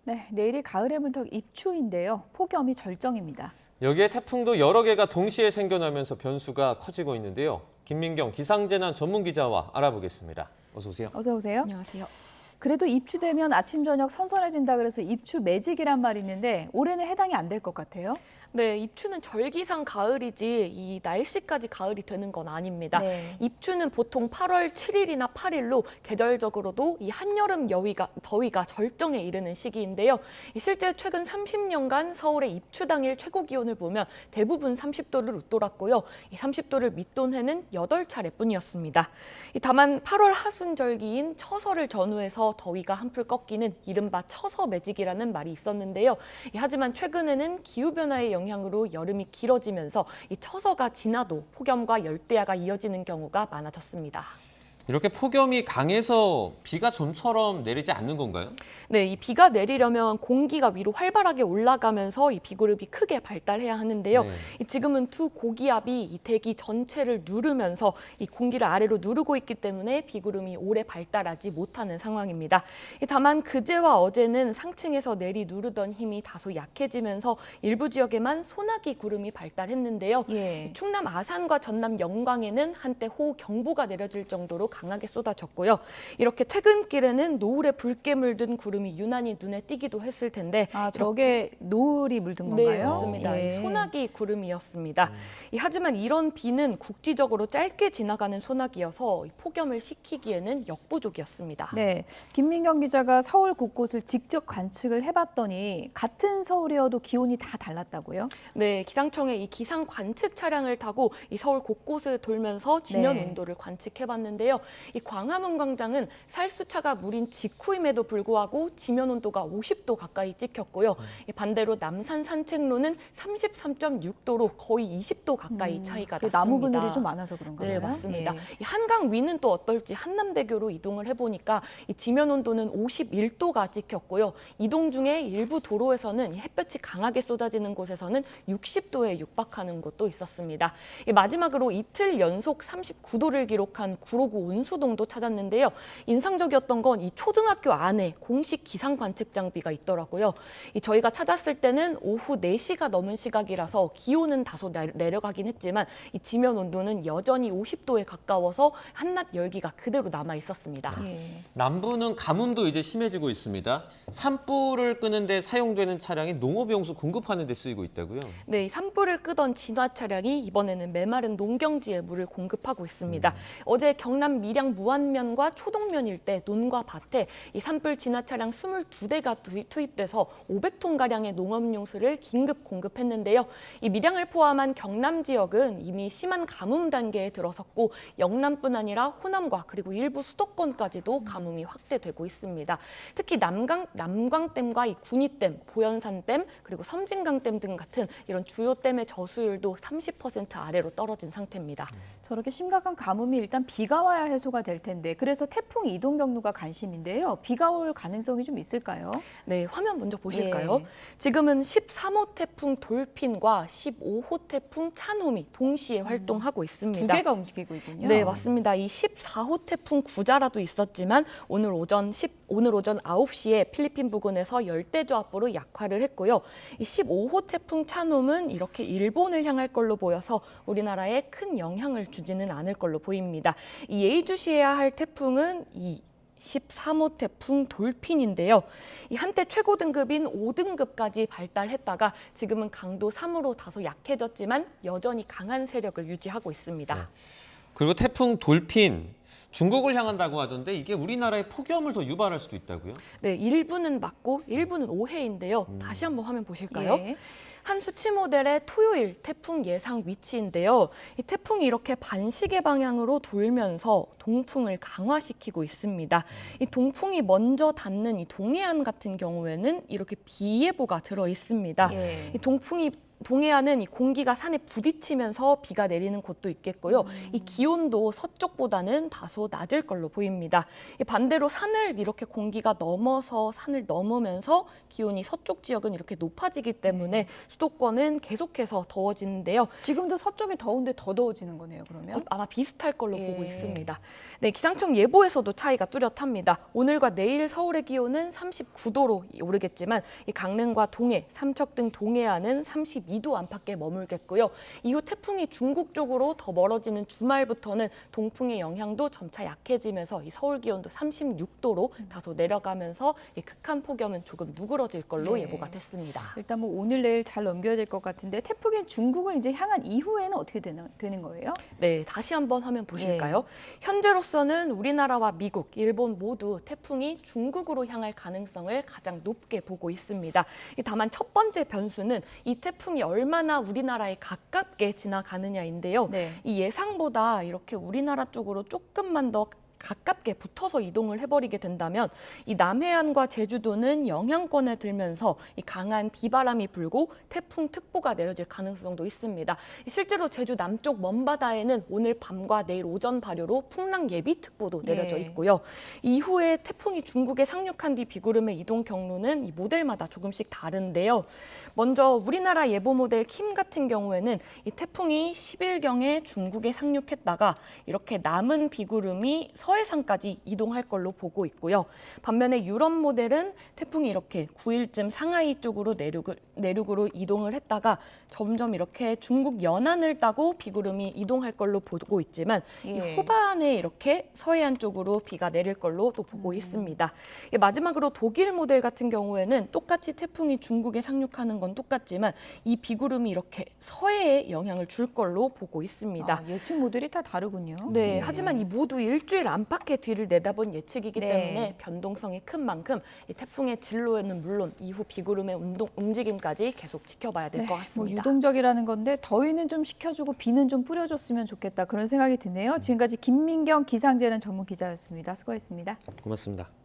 네, 내일이 가을의 문턱 입추인데요. 폭염이 절정입니다. 여기에 태풍도 여러 개가 동시에 생겨나면서 변수가 커지고 있는데요. 김민경 기상재난 전문 기자와 알아보겠습니다. 어서 오세요. 어서 오세요. 안녕하세요. 그래도 입추되면 아침 저녁 선선해진다 그래서 입추 매직이란 말이 있는데 올해는 해당이 안 될 것 같아요. 네, 입추는 절기상 가을이지 이 날씨까지 가을이 되는 건 아닙니다. 네. 입추는 보통 8월 7일이나 8일로 계절적으로도 이 한여름 더위가 절정에 이르는 시기인데요. 실제 최근 30년간 서울의 입추 당일 최고 기온을 보면 대부분 30도를 웃돌았고요. 이 30도를 밑돈 해는 8차례뿐이었습니다. 다만 8월 하순절기인 처서를 전후해서 더위가 한풀 꺾이는 이른바 처서 매직이라는 말이 있었는데요. 하지만 최근에는 기후변화의 영향으로 여름이 길어지면서 이 처서가 지나도 폭염과 열대야가 이어지는 경우가 많아졌습니다. 이렇게 폭염이 강해서 비가 좀처럼 내리지 않는 건가요? 네, 이 비가 내리려면 공기가 위로 활발하게 올라가면서 이 비그룹이 크게 발달해야 하는데요. 네. 지금은 두 고기압이 이 대기 전체를 누르면서 이 공기를 아래로 누르고 있기 때문에 비구름이 오래 발달하지 못하는 상황입니다. 다만 그제와 어제는 상층에서 내리 누르던 힘이 다소 약해지면서 일부 지역에만 소나기 구름이 발달했는데요. 예. 충남 아산과 전남 영광에는 한때 호우경보가 내려질 정도로 강하게 쏟아졌고요. 이렇게 퇴근길에는 노을에 붉게 물든 구름이 유난히 눈에 띄기도 했을 텐데 아, 저게 노을이 물든 네, 건가요? 맞습니다. 예. 소나기 구름이었습니다. 하지만 이런 비는 국지적으로 짧게 지나가는 소나기여서 폭염을 식히기에는 역부족이었습니다. 네, 김민경 기자가 서울 곳곳을 직접 관측을 해봤더니 같은 서울이어도 기온이 다 달랐다고요? 네, 기상청의 이 기상 관측 차량을 타고 이 서울 곳곳을 돌면서 지면 네. 온도를 관측해봤는데요. 이 광화문 광장은 살수차가 무린 직후임에도 불구하고 지면 온도가 50도 가까이 찍혔고요. 반대로 남산 산책로는 33.6도로 거의 20도 가까이 차이가 났습니다. 나무 그늘이 좀 많아서 그런가요? 네, 맞습니다. 예. 이 한강 위는 또 어떨지 한남대교로 이동을 해보니까 이 지면 온도는 51도가 찍혔고요. 이동 중에 일부 도로에서는 이 햇볕이 강하게 쏟아지는 곳에서는 60도에 육박하는 곳도 있었습니다. 마지막으로 이틀 연속 39도를 기록한 구로구 온수동도 찾았는데요. 인상적이었던 건 이 초등학교 안에 공식 기상 관측 장비가 있더라고요. 저희가 찾았을 때는 오후 4시가 넘은 시각이라서 기온은 다소 내려가긴 했지만 이 지면 온도는 여전히 50도에 가까워서 한낮 열기가 그대로 남아 있었습니다. 예. 남부는 가뭄도 이제 심해지고 있습니다. 산불을 끄는데 사용되는 차량이 농업용수 공급하는 데 쓰이고 있다고요? 네, 이 산불을 끄던 진화 차량이 이번에는 메마른 농경지에 물을 공급하고 있습니다. 어제 경남 밀양 무안면과 초동면 일대 논과 밭에 이 산불 진화 차량 22대가 투입돼서 500톤가량의 농업용수를 긴급 공급했는데요. 이 밀양을 포함한 경남 지역은 이미 심한 가뭄 단계에 들어섰고 영남뿐 아니라 호남과 그리고 일부 수도권까지도 가뭄이 확대되고 있습니다. 특히 남광댐과 이 군위댐, 보현산댐, 그리고 섬진강댐 등 같은 이런 주요 댐의 저수율도 30% 아래로 떨어진 상태입니다. 저렇게 심각한 가뭄이 일단 비가 와야 해소가 될 텐데 그래서 태풍 이동 경로가 관심인데요. 비가 올 가능성이 좀 있을까요? 네, 화면 먼저 보실까요? 예. 지금은 13호 태풍 돌핀과 15호 태풍 찬홈이 동시에 활동하고 있습니다. 두 개가 움직이고 있군요. 네, 맞습니다. 이 14호 태풍 구자라도 있었지만 오늘 오전 9시에 필리핀 부근에서 열대저압부로 약화를 했고요. 이 15호 태풍 찬홈은 이렇게 일본을 향할 걸로 보여서 우리나라에 큰 영향을 주지는 않을 걸로 보입니다. 이 예의주시해야 할 태풍은 이 13호 태풍 돌핀인데요. 이 한때 최고 등급인 5등급까지 발달했다가 지금은 강도 3으로 다소 약해졌지만 여전히 강한 세력을 유지하고 있습니다. 그리고 태풍 돌핀, 중국을 향한다고 하던데 이게 우리나라에 폭염을 더 유발할 수도 있다고요? 네, 일부는 맞고 일부는 오해인데요. 다시 한번 화면 보실까요? 예. 한 수치 모델의 토요일 태풍 예상 위치인데요. 이 태풍이 이렇게 반시계 방향으로 돌면서 동풍을 강화시키고 있습니다. 이 동풍이 먼저 닿는 이 동해안 같은 경우에는 이렇게 비예보가 들어 있습니다. 예. 이 동풍이 동해안은 이 공기가 산에 부딪히면서 비가 내리는 곳도 있겠고요. 이 기온도 서쪽보다는 다소 낮을 걸로 보입니다. 반대로 산을 이렇게 공기가 넘어서 산을 넘으면서 기온이 서쪽 지역은 이렇게 높아지기 때문에 수도권은 계속해서 더워지는데요. 지금도 서쪽이 더운데 더 더워지는 거네요, 그러면? 아마 비슷할 걸로 예. 보고 있습니다. 네, 기상청 예보에서도 차이가 뚜렷합니다. 오늘과 내일 서울의 기온은 39도로 오르겠지만 이 강릉과 동해, 삼척 등 동해안은 32도 안팎에 머물겠고요. 이후 태풍이 중국 쪽으로 더 멀어지는 주말부터는 동풍의 영향도 점차 약해지면서 이 서울 기온도 36도로 다소 내려가면서 이 극한 폭염은 조금 누그러질 걸로 네. 예보가 됐습니다. 일단 뭐 오늘 내일 잘 넘겨야 될 것 같은데 태풍이 중국을 이제 향한 이후에는 어떻게 되는 거예요? 네, 다시 한번 화면 보실까요? 현재로서는 우리나라와 미국, 일본 모두 태풍이 중국으로 향할 가능성을 가장 높게 보고 있습니다. 다만 첫 번째 변수는 이 태풍이 얼마나 우리나라에 가깝게 지나가느냐인데요. 네. 이 예상보다 이렇게 우리나라 쪽으로 조금만 더 가깝게 붙어서 이동을 해버리게 된다면 이 남해안과 제주도는 영향권에 들면서 이 강한 비바람이 불고 태풍특보가 내려질 가능성도 있습니다. 실제로 제주 남쪽 먼바다에는 오늘 밤과 내일 오전 발효로 풍랑 예비특보도 내려져 있고요. 이후에 태풍이 중국에 상륙한 뒤 비구름의 이동 경로는 이 모델마다 조금씩 다른데요. 먼저 우리나라 예보 모델 킴 같은 경우에는 이 태풍이 10일경에 중국에 상륙했다가 이렇게 남은 비구름이 서해상까지 이동할 걸로 보고 있고요. 반면에 유럽 모델은 태풍이 이렇게 9일쯤 상하이 쪽으로 내륙으로 이동을 했다가 점점 이렇게 중국 연안을 따고 비구름이 이동할 걸로 보고 있지만 이 후반에 이렇게 서해안 쪽으로 비가 내릴 걸로 또 보고 있습니다. 마지막으로 독일 모델 같은 경우에는 똑같이 태풍이 중국에 상륙하는 건 똑같지만 이 비구름이 이렇게 서해에 영향을 줄 걸로 보고 있습니다. 예측 모델이 다 다르군요. 네, 하지만 이 모두 일주일 안팎의 뒤를 내다본 예측이기 네. 때문에 변동성이 큰 만큼 이 태풍의 진로에는 물론 이후 비구름의 움직임까지 계속 지켜봐야 될 것 뭐 같습니다. 유동적이라는 건데 더위는 좀 식혀주고 비는 좀 뿌려줬으면 좋겠다 그런 생각이 드네요. 지금까지 김민경 기상재난 전문 기자였습니다. 수고했습니다. 고맙습니다.